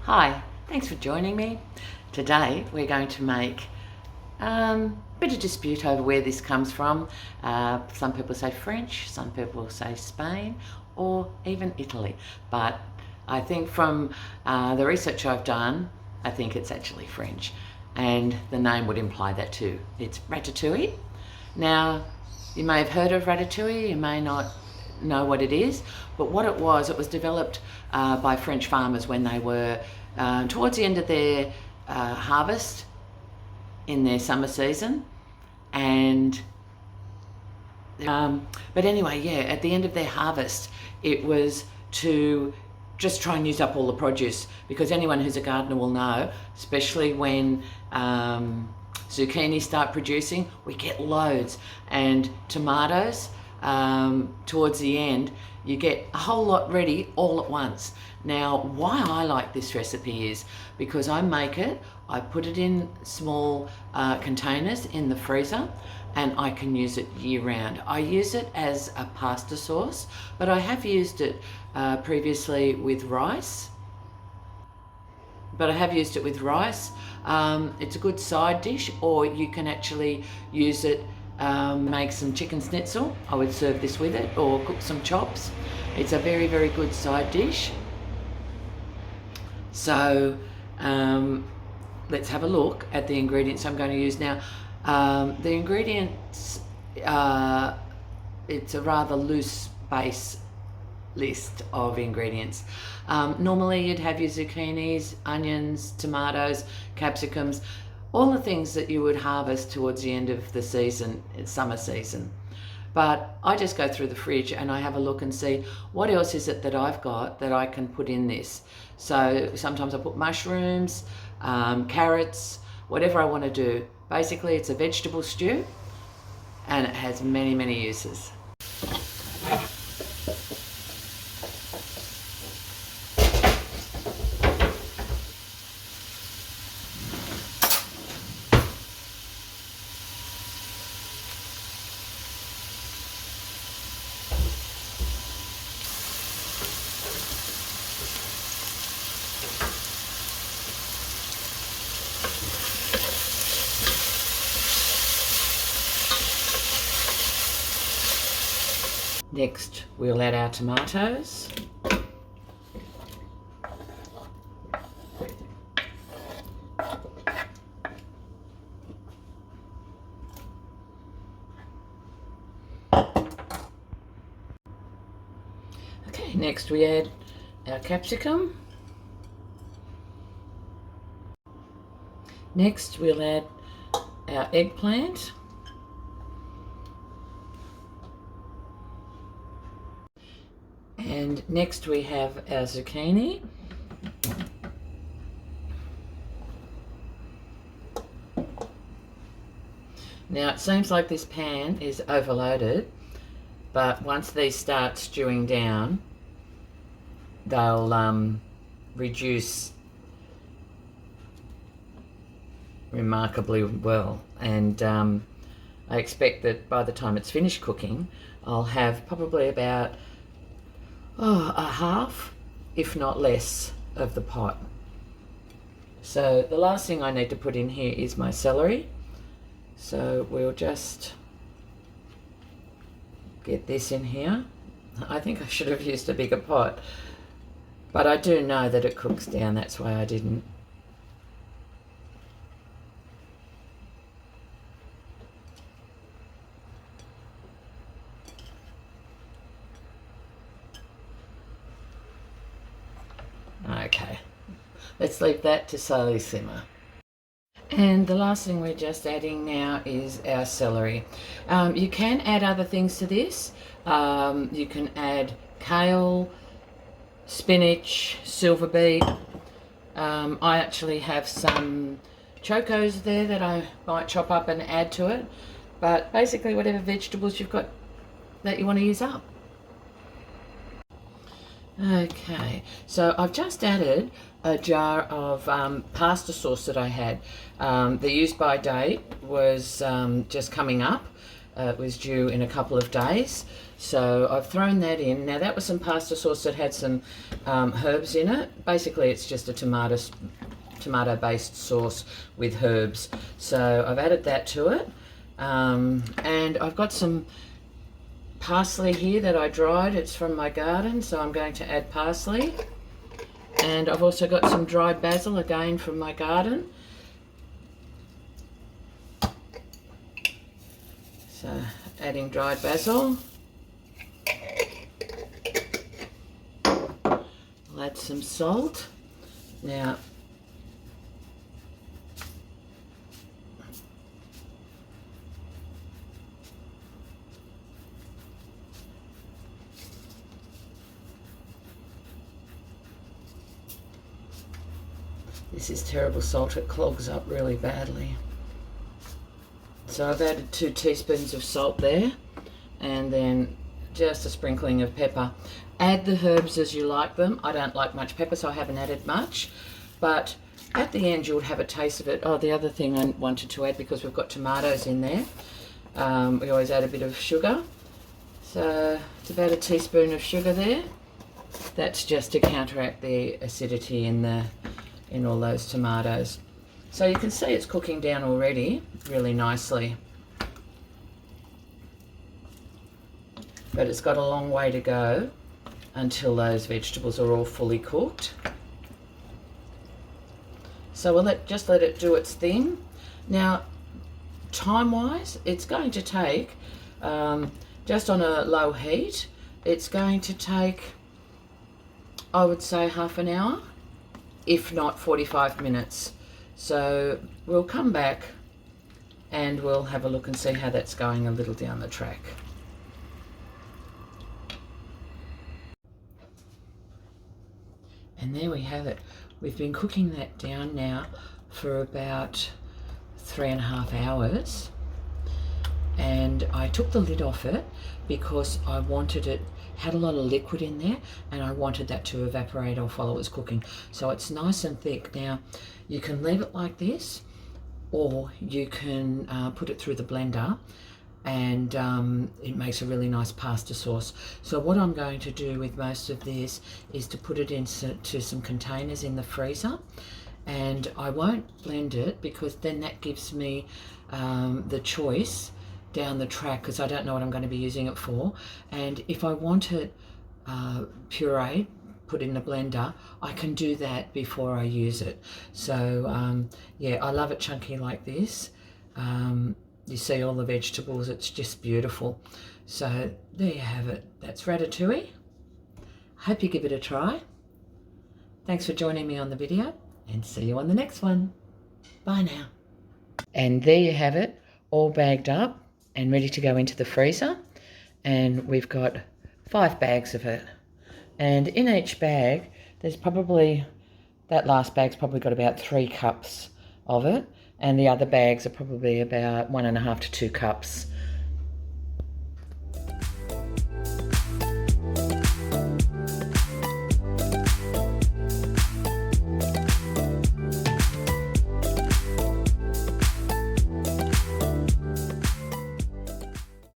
Hi, thanks for joining me. Today we're going to make a bit of dispute over where this comes from. Some people say French, some people say Spain, or even Italy. But I think from the research I've done, I think it's actually French. And the name would imply that too. It's Ratatouille. Now, you may have heard of Ratatouille, you may not know what it is, but what it was developed by French farmers when they were towards the end of their harvest in their summer season. And but anyway, yeah, at the end of their harvest, it was to just try and use up all the produce, because anyone who's a gardener will know, especially when zucchini start producing, we get loads, and tomatoes towards the end you get a whole lot ready all at once. Now, why I like this recipe is because I make it, I put it in small containers in the freezer, and I can use it year round. I use it as a pasta sauce, but I have used it previously with rice. It's a good side dish, or you can actually use it, make some chicken schnitzel. I would serve this with it, or cook some chops. It's a very, very good side dish. So let's have a look at the ingredients I'm going to use now. The ingredients, it's a rather loose base list of ingredients. Normally you'd have your zucchinis, onions, tomatoes, capsicums, all the things that you would harvest towards the end of the season, summer season. But I just go through the fridge and I have a look and see what else is it that I've got that I can put in this. So sometimes I put mushrooms, carrots, whatever I want to do. Basically, it's a vegetable stew and it has many, many uses. Next, we'll add our tomatoes. Okay, next we add our capsicum. Next, we'll add our eggplant. And next we have our zucchini. Now, it seems like this pan is overloaded, but once these start stewing down, they'll reduce remarkably well. And I expect that by the time it's finished cooking, I'll have probably about a half, if not less, of the pot. So the last thing I need to put in here is my celery. So we'll just get this in here. I think I should have used a bigger pot, but I do know that it cooks down, that's why I didn't. Okay, let's leave that to slowly simmer. And the last thing we're just adding now is our celery. You can add other things to this. You can add kale, spinach, silver beet. I actually have some chocos there that I might chop up and add to it. But basically whatever vegetables you've got that you want to use up. Okay, so I've just added a jar of pasta sauce that I had. The use by date was just coming up. It was due in a couple of days. So I've thrown that in. Now that was some pasta sauce that had some herbs in it. Basically it's just a tomato-based sauce with herbs. So I've added that to it. And I've got some parsley here that I dried. It's from my garden, so I'm going to add parsley. And I've also got some dried basil, again from my garden. So adding dried basil. I'll add some salt. Now, this is terrible salt, it clogs up really badly. So I've added 2 teaspoons of salt there, and then just a sprinkling of pepper. Add the herbs as you like them. I don't like much pepper, so I haven't added much, but at the end you'll have a taste of it. Oh, the other thing I wanted to add, because we've got tomatoes in there, we always add a bit of sugar. So it's about a teaspoon of sugar there. That's just to counteract the acidity in all those tomatoes. So you can see it's cooking down already really nicely. But it's got a long way to go until those vegetables are all fully cooked. So we'll just let it do its thing. Now, time-wise, it's going to take, just on a low heat, it's going to take, I would say, half an hour, if not 45 minutes. So we'll come back and we'll have a look and see how that's going a little down the track. And there we have it. We've been cooking that down now for about 3.5 hours. And I took the lid off it because I wanted it, had a lot of liquid in there, and I wanted that to evaporate off while it was cooking. So it's nice and thick. Now, you can leave it like this, or you can put it through the blender, and it makes a really nice pasta sauce. So what I'm going to do with most of this is to put it into some containers in the freezer, and I won't blend it because then that gives me the choice down the track, because I don't know what I'm going to be using it for. And if I want it pureed, put in the blender, I can do that before I use it. So yeah, I love it chunky like this. You see all the vegetables, it's just beautiful. So there you have it. That's Ratatouille. Hope you give it a try. Thanks for joining me on the video, and see you on the next one. Bye now. And there you have it, all bagged up and ready to go into the freezer. And we've got 5 bags of it. And in each bag, there's probably, that last bag's probably got about 3 cups of it. And the other bags are probably about 1.5 to 2 cups